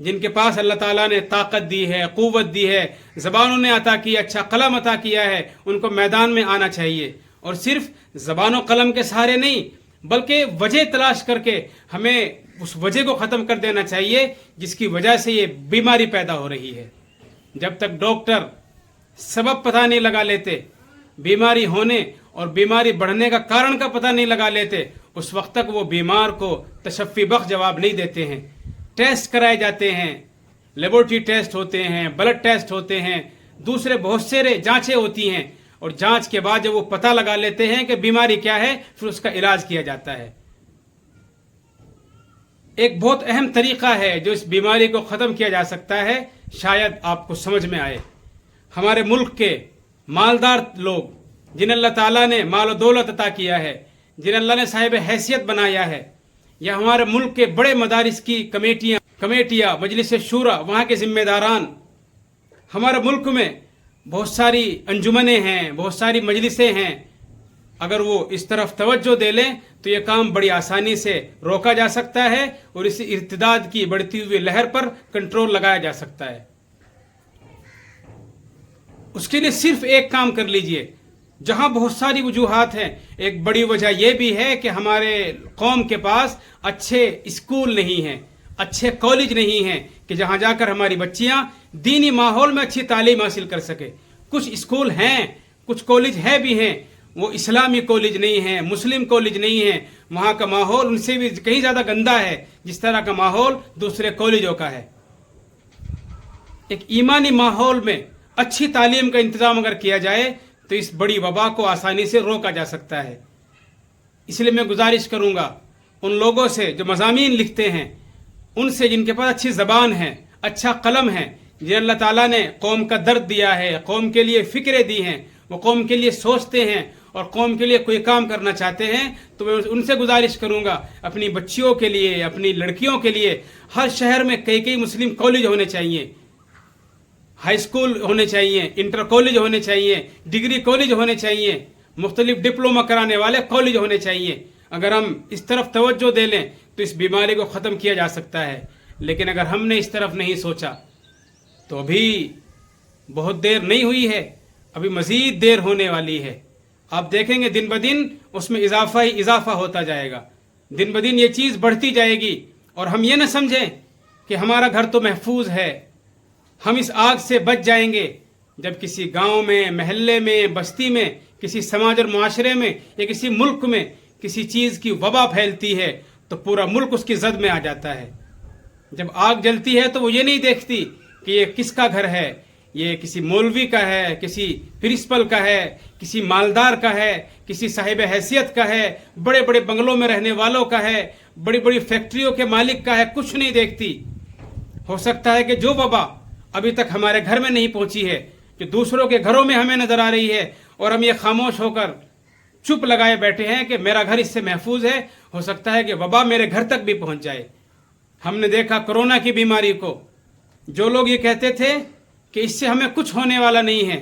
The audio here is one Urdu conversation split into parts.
جن کے پاس اللہ تعالیٰ نے طاقت دی ہے، قوت دی ہے، زبان انہیں عطا کی ہے، اچھا قلم عطا کیا ہے، ان کو میدان میں آنا چاہیے، اور صرف زبان و قلم کے سہارے نہیں بلکہ وجہ تلاش کر کے ہمیں اس وجہ کو ختم کر دینا چاہیے جس کی وجہ سے یہ بیماری پیدا ہو رہی ہے۔ جب تک ڈاکٹر سبب پتہ نہیں لگا لیتے، بیماری ہونے اور بیماری بڑھنے کا کارن کا پتہ نہیں لگا لیتے، اس وقت تک وہ بیمار کو تشفی بخش جواب نہیں دیتے ہیں۔ ٹیسٹ کرائے جاتے ہیں، لیبورٹری ٹیسٹ ہوتے ہیں، بلڈ ٹیسٹ ہوتے ہیں، دوسرے بہت سارے جانچیں ہوتی ہیں، اور جانچ کے بعد جب وہ پتہ لگا لیتے ہیں کہ بیماری کیا ہے، پھر اس کا علاج کیا جاتا ہے۔ ایک بہت اہم طریقہ ہے جو اس بیماری کو ختم کیا جا سکتا ہے، شاید آپ کو سمجھ میں آئے۔ ہمارے ملک کے مالدار لوگ جنہیں اللہ تعالیٰ نے مال و دولت عطا کیا ہے، جنہیں اللہ نے صاحب حیثیت بنایا ہے، یا ہمارے ملک کے بڑے مدارس کی کمیٹیاں، مجلس شورا، وہاں کے ذمہ داران، ہمارے ملک میں بہت ساری انجمنیں ہیں، بہت ساری مجلسیں ہیں، اگر وہ اس طرف توجہ دے لیں تو یہ کام بڑی آسانی سے روکا جا سکتا ہے اور اس ارتداد کی بڑھتی ہوئی لہر پر کنٹرول لگایا جا سکتا ہے۔ اس کے لیے صرف ایک کام کر لیجئے، جہاں بہت ساری وجوہات ہیں، ایک بڑی وجہ یہ بھی ہے کہ ہمارے قوم کے پاس اچھے اسکول نہیں ہیں، اچھے کالج نہیں ہیں کہ جہاں جا کر ہماری بچیاں دینی ماحول میں اچھی تعلیم حاصل کر سکے۔ کچھ اسکول ہیں، کچھ کالج ہے بھی ہیں، وہ اسلامی کالج نہیں ہیں، مسلم کالج نہیں ہیں، وہاں کا ماحول ان سے بھی کہیں زیادہ گندا ہے جس طرح کا ماحول دوسرے کالجوں کا ہے۔ ایک ایمانی ماحول میں اچھی تعلیم کا انتظام اگر کیا جائے تو اس بڑی وبا کو آسانی سے روکا جا سکتا ہے۔ اس لیے میں گزارش کروں گا ان لوگوں سے جو مضامین لکھتے ہیں، ان سے جن کے پاس اچھی زبان ہے، اچھا قلم ہے، جنہیں اللہ تعالیٰ نے قوم کا درد دیا ہے، قوم کے لیے فکریں دی ہیں، وہ قوم کے لیے سوچتے ہیں اور قوم کے لیے کوئی کام کرنا چاہتے ہیں، تو میں ان سے گزارش کروں گا اپنی بچیوں کے لیے، اپنی لڑکیوں کے لیے ہر شہر میں کئی مسلم کالج ہونے چاہیے، ہائی اسکول ہونے چاہیے، انٹر کالج ہونے چاہیے، ڈگری کالج ہونے چاہیے، مختلف ڈپلومہ کرانے والے کالج ہونے چاہیے۔ اگر ہم اس طرف توجہ دے لیں تو اس بیماری کو ختم کیا جا سکتا ہے، لیکن اگر ہم نے اس طرف نہیں سوچا تو ابھی بہت دیر نہیں ہوئی ہے، ابھی مزید دیر ہونے والی ہے۔ آپ دیکھیں گے دن بدن اس میں اضافہ ہی اضافہ ہوتا جائے گا، دن بدن یہ چیز بڑھتی جائے گی، اور ہم یہ نہ سمجھیں کہ ہمارا گھر تو محفوظ ہے، ہم اس آگ سے بچ جائیں گے۔ جب کسی گاؤں میں، محلے میں، بستی میں، کسی سماج اور معاشرے میں یا کسی ملک میں کسی چیز کی وبا پھیلتی ہے تو پورا ملک اس کی زد میں آ جاتا ہے۔ جب آگ جلتی ہے تو وہ یہ نہیں دیکھتی کہ یہ کس کا گھر ہے، یہ کسی مولوی کا ہے، کسی پرنسپل کا ہے، کسی مالدار کا ہے، کسی صاحب حیثیت کا ہے، بڑے بڑے بنگلوں میں رہنے والوں کا ہے، بڑی بڑی فیکٹریوں کے مالک کا ہے، کچھ نہیں دیکھتی۔ ہو سکتا ہے کہ جو وبا ابھی تک ہمارے گھر میں نہیں پہنچی ہے، جو دوسروں کے گھروں میں ہمیں نظر آ رہی ہے، اور ہم یہ خاموش ہو کر چپ لگائے بیٹھے ہیں کہ میرا گھر اس سے محفوظ ہے، ہو سکتا ہے کہ وبا میرے گھر تک بھی پہنچ جائے۔ ہم نے دیکھا کرونا کی بیماری کو، جو لوگ یہ کہتے تھے کہ اس سے ہمیں کچھ ہونے والا نہیں ہے،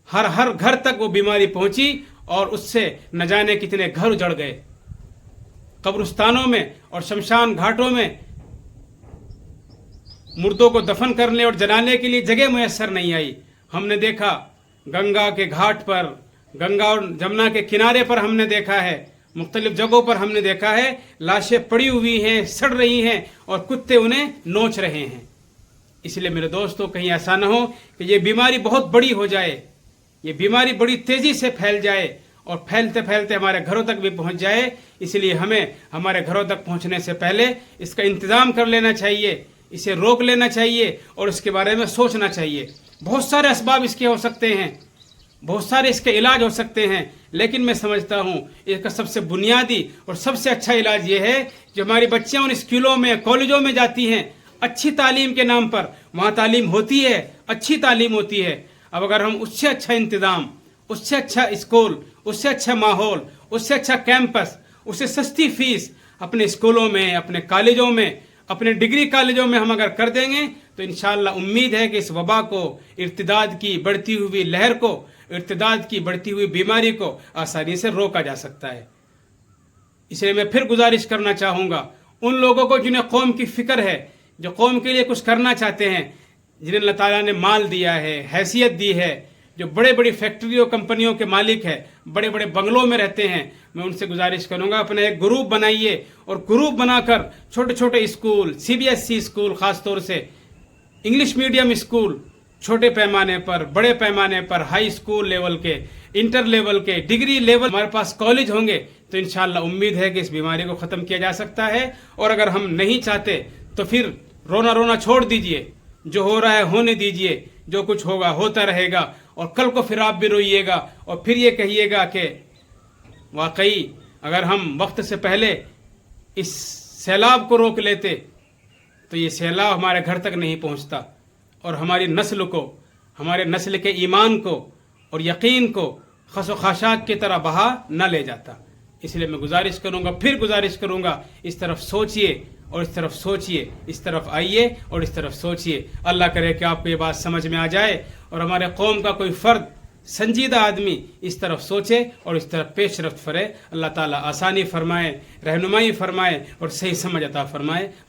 ہر گھر تک وہ بیماری پہنچی اور اس سے نہ جانے کتنے گھر اجڑ گئے۔ قبرستانوں میں اور شمشان گھاٹوں میں مردوں کو دفن کرنے اور جلانے کے لیے جگہ میسر نہیں آئی۔ ہم نے دیکھا گنگا کے گھاٹ پر، گنگا اور جمنا کے کنارے پر ہم نے دیکھا ہے، مختلف جگہوں پر ہم نے دیکھا ہے لاشیں پڑی ہوئی ہیں، سڑ رہی ہیں اور کتے انہیں نوچ رہے ہیں۔ اس لیے میرے دوستوں کہیں ایسا نہ ہو کہ یہ بیماری بہت بڑی ہو جائے، یہ بیماری بڑی تیزی سے پھیل جائے اور پھیلتے پھیلتے ہمارے گھروں تک بھی پہنچ جائے۔ اس لیے ہمیں ہمارے گھروں تک پہنچنے سے پہلے اس کا انتظام کر لینا چاہیے، اسے روک لینا چاہیے اور اس کے بارے میں سوچنا چاہیے۔ بہت سارے اسباب اس کے ہو سکتے ہیں، بہت سارے اس کے علاج ہو سکتے ہیں، لیکن میں سمجھتا ہوں اس کا سب سے بنیادی اور سب سے اچھا علاج یہ ہے کہ ہماری بچیاں ان اسکولوں میں، کالجوں میں جاتی ہیں، اچھی تعلیم کے نام پر وہاں تعلیم ہوتی ہے، اچھی تعلیم ہوتی ہے۔ اب اگر ہم اس سے اچھا انتظام، اس سے اچھا اسکول، اس سے اچھا ماحول، اس سے اچھا کیمپس، اس سے سستی فیس اپنے اسکولوں میں، اپنے کالجوں میں، اپنے ڈگری کالجوں میں ہم اگر کر دیں گے تو انشاءاللہ امید ہے کہ اس وبا کو، ارتداد کی بڑھتی ہوئی لہر کو، ارتداد کی بڑھتی ہوئی بیماری کو آسانی سے روکا جا سکتا ہے۔ اس لیے میں پھر گزارش کرنا چاہوں گا ان لوگوں کو جنہیں قوم کی فکر ہے جو قوم کے لیے کچھ کرنا چاہتے ہیں، جنہیں اللہ تعالیٰ نے مال دیا ہے، حیثیت دی ہے، جو بڑے بڑی فیکٹریوں کمپنیوں کے مالک ہیں، بڑے بڑے بنگلوں میں رہتے ہیں، میں ان سے گزارش کروں گا اپنا ایک گروپ بنائیے، اور گروپ بنا کر چھوٹے چھوٹے اسکول، CBSE اسکول، خاص طور سے انگلش میڈیم اسکول، چھوٹے پیمانے پر، بڑے پیمانے پر، ہائی اسکول لیول کے، انٹر لیول کے، ڈگری لیول، ہمارے پاس کالج ہوں گے تو انشاءاللہ امید ہے کہ اس بیماری کو ختم کیا جا سکتا ہے. اور اگر ہم نہیں چاہتے تو پھر رونا چھوڑ دیجئے، جو ہو رہا ہے ہونے دیجئے، جو کچھ ہوگا ہوتا رہے گا، اور کل کو پھر آپ بھی روئیے گا اور پھر یہ کہیے گا کہ واقعی اگر ہم وقت سے پہلے اس سیلاب کو روک لیتے تو یہ سیلاب ہمارے گھر تک نہیں پہنچتا، اور ہماری نسل کو، ہمارے نسل کے ایمان کو اور یقین کو خس و خاشاک کی طرح بہا نہ لے جاتا. اس لیے میں گزارش کروں گا اس طرف سوچئے اور اس طرف سوچئے، اس طرف آئیے اور اس طرف سوچئے. اللہ کرے کہ آپ کو یہ بات سمجھ میں آ جائے اور ہمارے قوم کا کوئی فرد، سنجیدہ آدمی اس طرف سوچے اور اس طرف پیش رفت کرے. اللہ تعالیٰ آسانی فرمائے، رہنمائی فرمائے اور صحیح سمجھ عطا فرمائے.